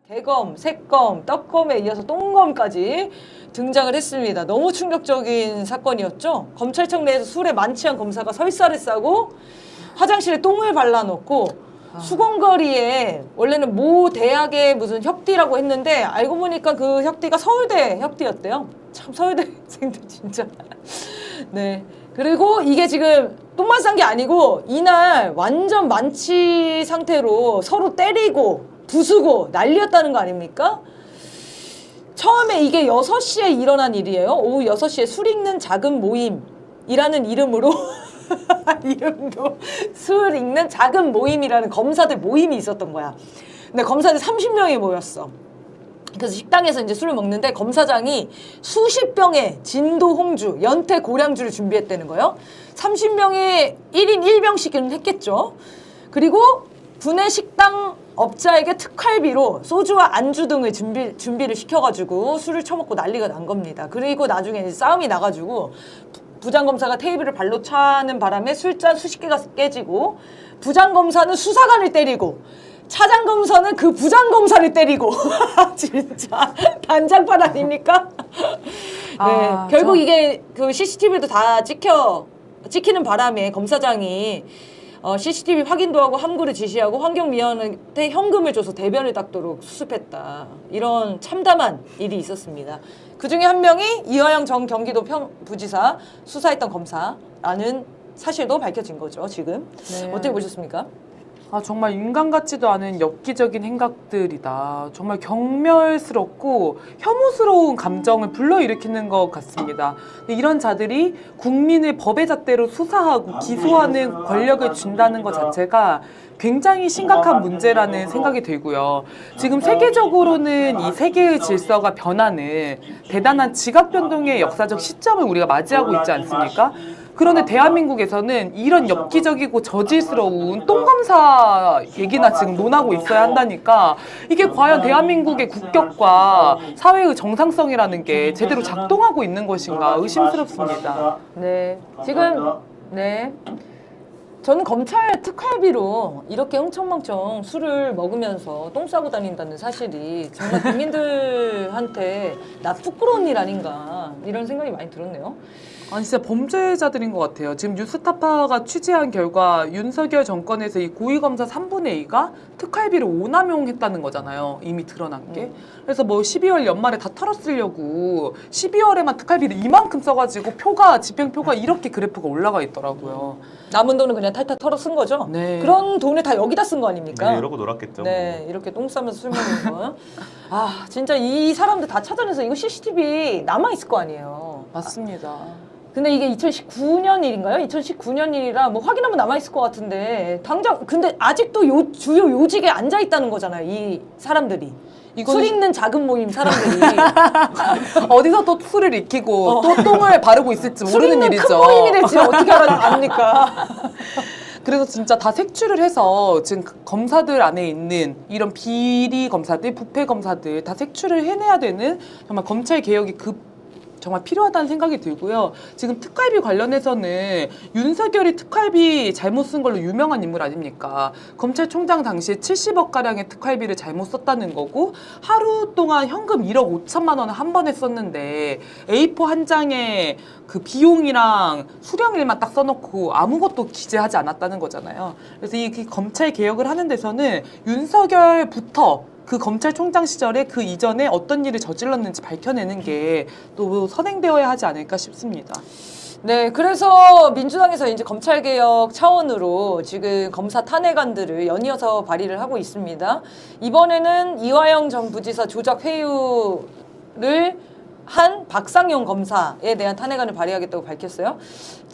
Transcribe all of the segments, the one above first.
대검, 새검, 떡검에 이어서 똥검까지 등장을 했습니다. 너무 충격적인 사건이었죠. 검찰청 내에서 술에 만취한 검사가 설사를 싸고 화장실에 똥을 발라놓고 수건거리에 원래는 모 대학의 무슨 협디라고 했는데 알고 보니까 그 협디가 서울대 협디였대요. 참 서울대생들 진짜. 네. 그리고 이게 지금 똥만 싼 게 아니고 이날 완전 만취 상태로 서로 때리고 부수고 난리였다는 거 아닙니까? 처음에 이게 6시에 일어난 일이에요. 오후 6시에 술 읽는 작은 모임이라는 이름으로 이름도 술 읽는 작은 모임이라는 검사들 모임이 있었던 거야. 근데 검사들 30명이 모였어. 그래서 식당에서 이제 술을 먹는데 검사장이 수십 병의 진도 홍주, 연태 고량주를 준비했다는 거예요. 30명이 1인 1병씩은 했겠죠. 그리고 분해 식당 업자에게 특활비로 소주와 안주 등을 준비를 시켜가지고 술을 처먹고 난리가 난 겁니다. 그리고 나중에 이제 싸움이 나가지고 부장검사가 테이블을 발로 차는 바람에 술잔 수십 개가 깨지고 부장검사는 수사관을 때리고 차장검사는 그 부장검사를 때리고 진짜 단장판 아닙니까? 네, 결국 이게 그 CCTV도 다 찍히는 바람에 검사장이 CCTV 확인도 하고 함구를 지시하고 환경미화원한테 현금을 줘서 대변을 닦도록 수습했다. 이런 참담한 일이 있었습니다. 그중에 한 명이 이화영 전 경기도 부지사 수사했던 검사라는 사실도 밝혀진 거죠. 지금. 네. 어떻게 보셨습니까? 정말 인간 같지도 않은 엽기적인 행각들이다. 정말 경멸스럽고 혐오스러운 감정을 불러일으키는 것 같습니다. 이런 자들이 국민을 법의 잣대로 수사하고 기소하는 권력을 준다는 것 자체가 굉장히 심각한 문제라는 생각이 들고요. 지금 세계적으로는 이 세계의 질서가 변하는 대단한 지각 변동의 역사적 시점을 우리가 맞이하고 있지 않습니까? 그런데 대한민국에서는 이런 엽기적이고 저질스러운 똥검사 얘기나 지금 논하고 있어야 한다니까 이게 과연 대한민국의 국격과 사회의 정상성이라는 게 제대로 작동하고 있는 것인가 의심스럽습니다. 네, 지금 네. 저는 검찰 특활비로 이렇게 흥청망청 술을 먹으면서 똥 싸고 다닌다는 사실이 정말 국민들한테 나 부끄러운 일 아닌가 이런 생각이 많이 들었네요. 아니 진짜 범죄자들인 것 같아요. 지금 뉴스타파가 취재한 결과 윤석열 정권에서 이 고위검사 3분의 2가 특활비를 오남용했다는 거잖아요. 이미 드러난 게. 그래서 뭐 12월 연말에 다 털었으려고 12월에만 특활비를 이만큼 써가지고 집행표가 이렇게 그래프가 올라가 있더라고요. 남은 돈은 그냥 탈탈 털어 쓴 거죠? 네. 그런 돈을 다 여기다 쓴 거 아닙니까? 네, 이러고 놀았겠죠. 네, 이렇게 똥 싸면서 술 먹는 거. 아, 진짜 이 사람들 다 찾아내서 이거 CCTV 남아있을 거 아니에요. 맞습니다. 근데 이게 2019년 일인가요? 2019년 일이라 뭐 확인하면 남아있을 것 같은데 당장 근데 아직도 주요 요직에 앉아있다는 거잖아요. 이 사람들이. 술 읽는 작은 모임 사람들이. 어디서 또 술을 익히고 또 똥을 바르고 있을지 모르는 일이죠. 큰 모임이 될지 어떻게 압니까? 그래서 진짜 다 색출을 해서 지금 검사들 안에 있는 이런 비리 검사들, 부패 검사들 다 색출을 해내야 되는 정말 검찰 개혁이 정말 필요하다는 생각이 들고요. 지금 특활비 관련해서는 윤석열이 특활비 잘못 쓴 걸로 유명한 인물 아닙니까? 검찰총장 당시에 70억가량의 특활비를 잘못 썼다는 거고 하루 동안 현금 1억 5천만 원을 한 번에 썼는데 A4 한 장에 그 비용이랑 수령일만 딱 써놓고 아무것도 기재하지 않았다는 거잖아요. 그래서 이 검찰 개혁을 하는 데서는 윤석열부터 그 검찰총장 시절에 그 이전에 어떤 일을 저질렀는지 밝혀내는 게 또 선행되어야 하지 않을까 싶습니다. 네, 그래서 민주당에서 이제 검찰개혁 차원으로 지금 검사 탄핵안들을 연이어서 발의를 하고 있습니다. 이번에는 이화영 전 부지사 조작 회유를 한 박상용 검사에 대한 탄핵안을 발의하겠다고 밝혔어요.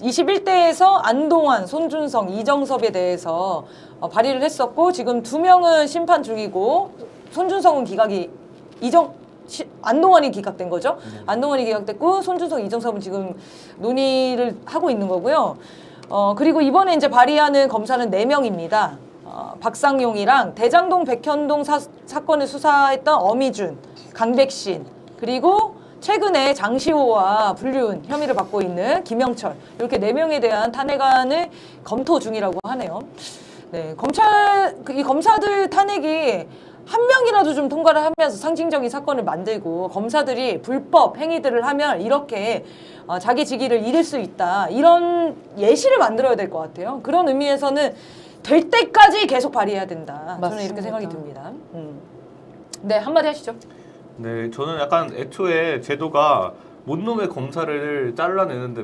21대에서 안동환, 손준성, 이정섭에 대해서 발의를 했었고 지금 2명은 심판 중이고 손준성은 안동환이 기각된 거죠. 안동환이 기각됐고 손준성, 이정섭은 지금 논의를 하고 있는 거고요. 그리고 이번에 이제 발의하는 검사는 4명입니다. 박상용이랑 대장동 백현동 사건을 수사했던 어미준, 강백신, 그리고 최근에 장시호와 불륜 혐의를 받고 있는 김영철 이렇게 4명에 대한 탄핵안을 검토 중이라고 하네요. 네, 이 검사들 탄핵이 한 명이라도 좀 통과를 하면서 상징적인 사건을 만들고 검사들이 불법 행위들을 하면 이렇게 자기 직위를 잃을 수 있다. 이런 예시를 만들어야 될 것 같아요. 그런 의미에서는 될 때까지 계속 발휘해야 된다. 저는 이렇게 맞습니다. 생각이 듭니다. 네, 한마디 하시죠. 네, 저는 약간 애초에 제도가 못놈의 검사를 잘라내는데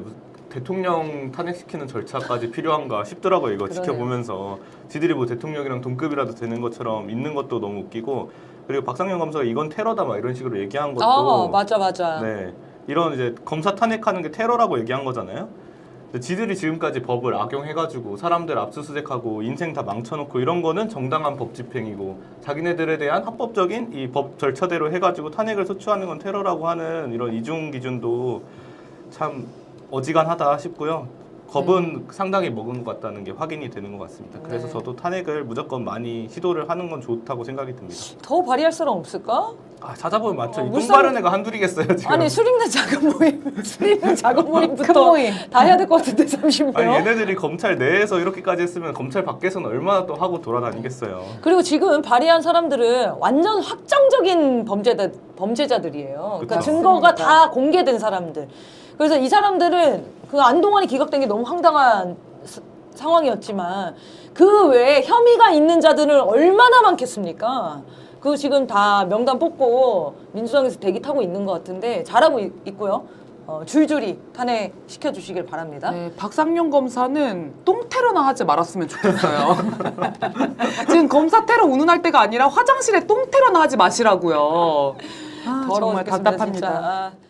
대통령 탄핵시키는 절차까지 필요한가 싶더라고요. 이거 그러네요. 지켜보면서 지들이 뭐 대통령이랑 동급이라도 되는 것처럼 있는 것도 너무 웃기고, 그리고 박상현 검사가 이건 테러다 막 이런 식으로 얘기한 것도 맞아. 네, 이런 이제 검사 탄핵하는 게 테러라고 얘기한 거잖아요. 근데 지들이 지금까지 법을 악용해가지고 사람들 압수수색하고 인생 다 망쳐놓고 이런 거는 정당한 법 집행이고, 자기네들에 대한 합법적인 이 법 절차대로 해가지고 탄핵을 소추하는 건 테러라고 하는 이런 이중 기준도 참 어지간하다 싶고요. 겁은 상당히 먹은 것 같다는 게 확인이 되는 것 같습니다. 그래서 네. 저도 탄핵을 무조건 많이 시도를 하는 건 좋다고 생각이 듭니다. 더 발휘할 사람 없을까? 아, 찾아보면 많죠. 이 물론- 똥바른 애가 한둘이겠어요 지금. 아니 술 읽는 작은 모임, 술 읽는 작은 큰 모임부터 모임. 다 해야 될 것 같은데 30명. 아니 얘네들이 검찰 내에서 이렇게까지 했으면 검찰 밖에서는 얼마나 또 하고 돌아다니겠어요. 그리고 지금 발의한 사람들은 완전 확정적인 범죄자들이에요. 그러니까 그쵸. 증거가 맞습니다. 다 공개된 사람들. 그래서 이 사람들은 그 안동안이 기각된 게 너무 황당한 상황이었지만 그 외에 혐의가 있는 자들은 얼마나 많겠습니까? 그거 지금 다 명단 뽑고 민주당에서 대기 타고 있는 것 같은데 잘하고 있고요. 줄줄이 탄핵시켜 주시길 바랍니다. 네, 박상용 검사는 똥 테러나 하지 말았으면 좋겠어요. 지금 검사 테러 운운할 때가 아니라 화장실에 똥 테러나 하지 마시라고요. 아, 더러워 정말 죽겠습니다, 답답합니다. 진짜.